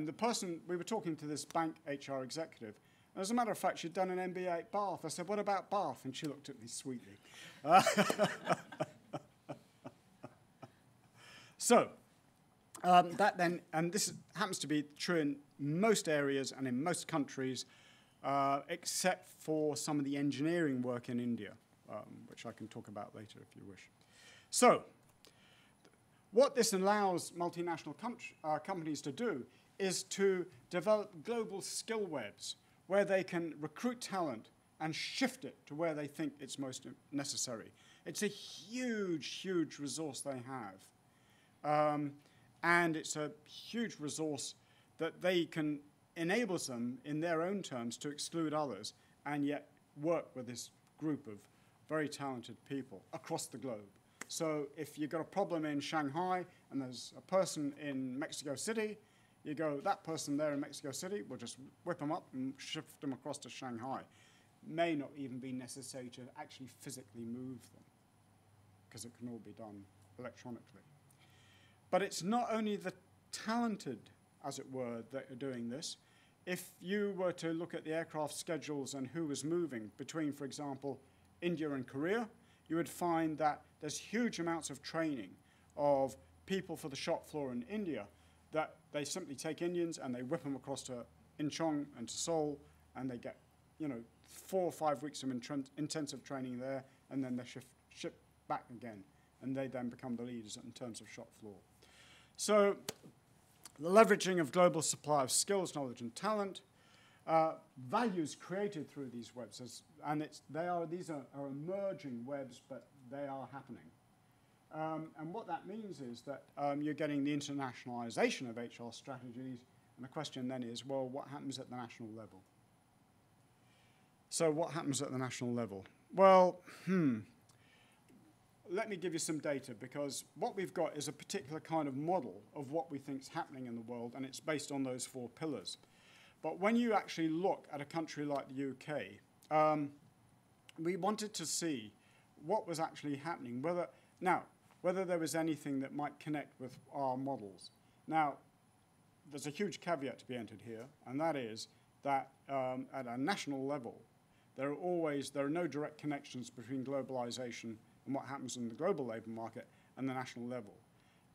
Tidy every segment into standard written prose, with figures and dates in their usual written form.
And the person, we were talking to this bank HR executive, and as a matter of fact, she'd done an MBA at Bath. I said, what about Bath? And she looked at me sweetly. So, that then, and this happens to be true in most areas and in most countries, except for some of the engineering work in India, which I can talk about later if you wish. So, what this allows multinational companies to do is to develop global skill webs where they can recruit talent and shift it to where they think it's most necessary. It's a huge, huge resource they have. And it's a huge resource that they can enable them in their own terms to exclude others and yet work with this group of very talented people across the globe. So if you've got a problem in Shanghai and there's a person in Mexico City, you go, that person there in Mexico City, we'll just whip them up and shift them across to Shanghai. May not even be necessary to actually physically move them because it can all be done electronically. But it's not only the talented, as it were, that are doing this. If you were to look at the aircraft schedules and who was moving between, for example, India and Korea, you would find that there's huge amounts of training of people for the shop floor in India that they simply take Indians and they whip them across to Incheon and to Seoul, and they get, 4 or 5 weeks of intensive training there, and then they're shipped back again, and they then become the leaders in terms of shop floor. So the leveraging of global supply of skills, knowledge, and talent, values created through these webs, and these are emerging webs, but they are happening. And what that means is that you're getting the internationalization of HR strategies, and the question then is, well, what happens at the national level? So what happens at the national level? Well, let me give you some data, because what we've got is a particular kind of model of what we think is happening in the world, and it's based on those 4 pillars. But when you actually look at a country like the UK, we wanted to see what was actually happening, whether there was anything that might connect with our models. Now, there's a huge caveat to be entered here, and that is that at a national level, there are no direct connections between globalization and what happens in the global labor market and the national level.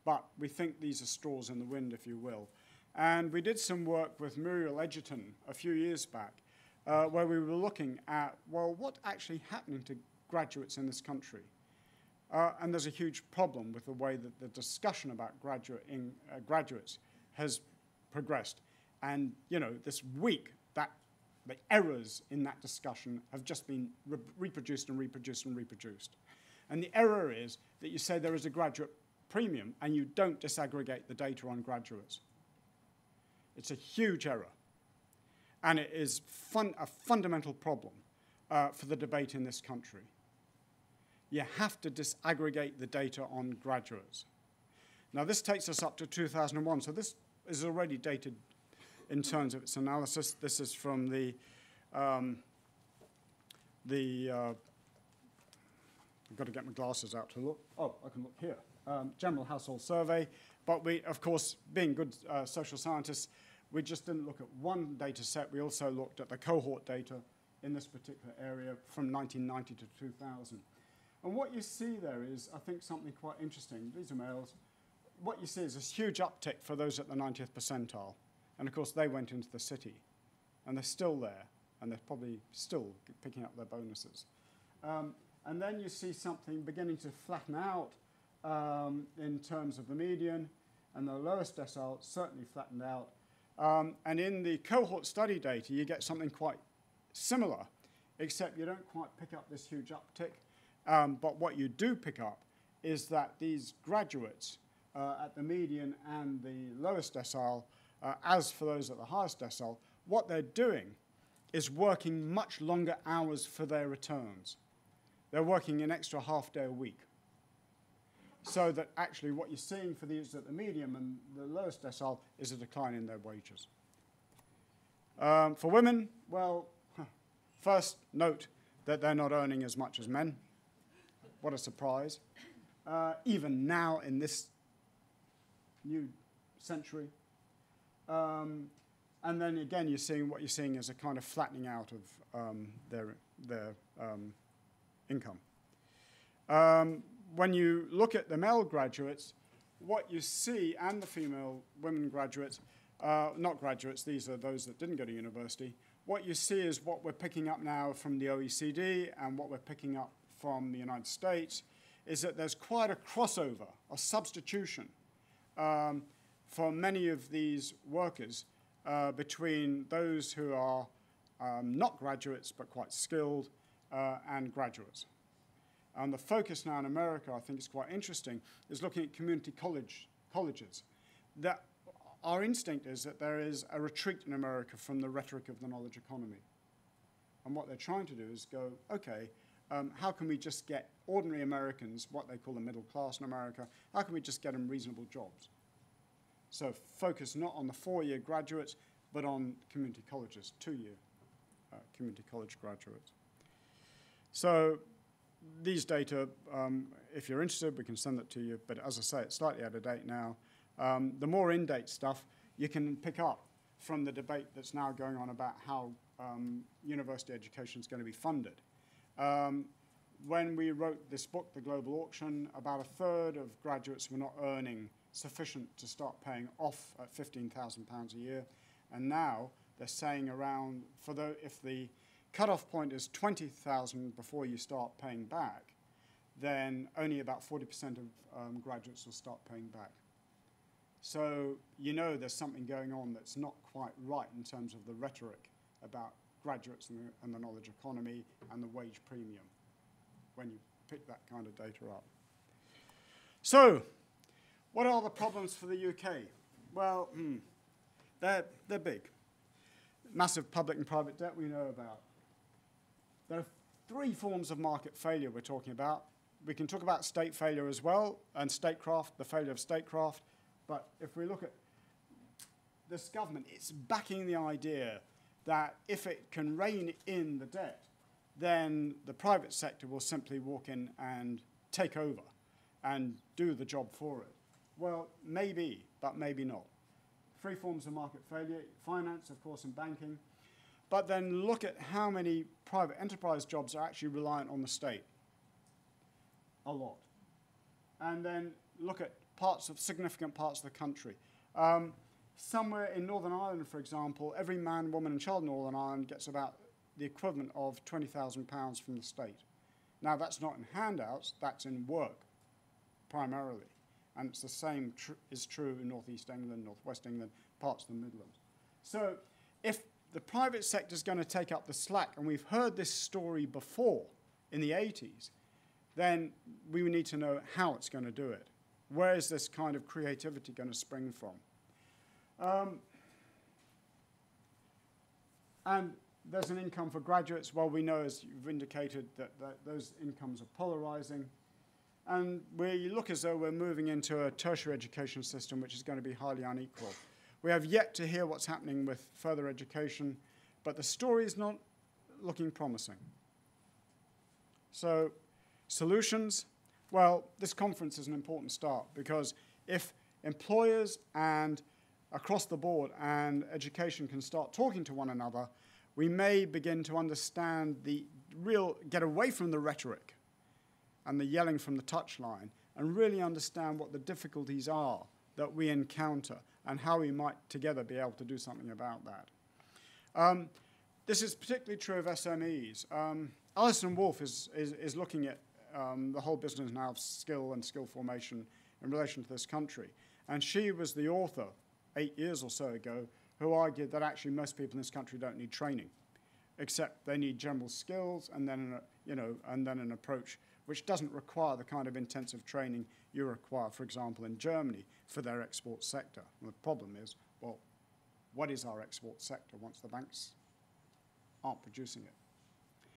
But we think these are straws in the wind, if you will. And we did some work with Muriel Edgerton a few years back where we were looking at, well, what's actually happening to graduates in this country? And there's a huge problem with the way that the discussion about graduates has progressed. And, this week, the errors in that discussion have just been reproduced and reproduced and reproduced. And the error is that you say there is a graduate premium and you don't disaggregate the data on graduates. It's a huge error. And it is a fundamental problem for the debate in this country. You have to disaggregate the data on graduates. Now, this takes us up to 2001, so this is already dated in terms of its analysis. This is from the I've got to get my glasses out to look. Oh, I can look here. General Household Survey. But we, of course, being good social scientists, we just didn't look at one data set. We also looked at the cohort data in this particular area from 1990 to 2000. And what you see there is, I think, something quite interesting. These are males. What you see is this huge uptick for those at the 90th percentile. And, of course, they went into the city. And they're still there. And they're probably still picking up their bonuses. And then you see something beginning to flatten out in terms of the median. And the lowest decile certainly flattened out. And in the cohort study data, you get something quite similar, except you don't quite pick up this huge uptick. But what you do pick up is that these graduates at the median and the lowest decile, as for those at the highest decile, what they're doing is working much longer hours for their returns. They're working an extra half day a week. So that actually what you're seeing for these at the medium and the lowest decile is a decline in their wages. For women, well, first note that they're not earning as much as men. What a surprise. Even now in this new century. And then again, what you're seeing is a kind of flattening out of their income. When you look at the male graduates, what you see, and the female women graduates, not graduates, these are those that didn't go to university, what you see is what we're picking up now from the OECD and what we're picking up from the United States, is that there's quite a crossover, a substitution for many of these workers between those who are not graduates but quite skilled and graduates. And the focus now in America, I think is quite interesting, is looking at community colleges. That our instinct is that there is a retreat in America from the rhetoric of the knowledge economy. And what they're trying to do is go, okay, how can we just get ordinary Americans, what they call the middle class in America, how can we just get them reasonable jobs? So focus not on the 4-year graduates, but on community colleges, 2-year community college graduates. So these data, if you're interested, we can send that to you. But as I say, it's slightly out of date now. The more in-date stuff you can pick up from the debate that's now going on about how university education is going to be funded. When we wrote this book, The Global Auction, about 1/3 of graduates were not earning sufficient to start paying off at £15,000 a year. And now they're saying around, if the cutoff point is 20,000 before you start paying back, then only about 40% of graduates will start paying back. So you know there's something going on that's not quite right in terms of the rhetoric about graduates and the knowledge economy and the wage premium when you pick that kind of data up. So what are the problems for the UK? Well, they're big. Massive public and private debt we know about. There are 3 forms of market failure we're talking about. We can talk about state failure as well, and statecraft, the failure of statecraft. But if we look at this government, it's backing the idea that if it can rein in the debt, then the private sector will simply walk in and take over and do the job for it. Well, maybe, but maybe not. 3 forms of market failure: finance, of course, and banking. But then look at how many private enterprise jobs are actually reliant on the state. A lot. And then look at significant parts of the country. Somewhere in Northern Ireland, for example, every man, woman, and child in Northern Ireland gets about the equivalent of £20,000 from the state. Now, that's not in handouts, that's in work, primarily. And it's the same is true in North East England, North West England, parts of the Midlands. So if the private sector is going to take up the slack, and we've heard this story before in the 80s, then we need to know how it's going to do it. Where is this kind of creativity going to spring from? And there's an income for graduates. Well, we know, as you've indicated, that those incomes are polarizing. And we look as though we're moving into a tertiary education system which is going to be highly unequal. We have yet to hear what's happening with further education, but the story is not looking promising. So, solutions. Well, this conference is an important start, because if employers and across the board and education can start talking to one another, we may begin to understand get away from the rhetoric and the yelling from the touchline, and really understand what the difficulties are that we encounter and how we might together be able to do something about that. This is particularly true of SMEs. Alison Wolfe is looking at the whole business now of skill and skill formation in relation to this country. And she was the author 8 years or so ago who argued that actually most people in this country don't need training, except they need general skills and then an approach which doesn't require the kind of intensive training you require, for example, in Germany for their export sector. And the problem is, well, what is our export sector once the banks aren't producing it?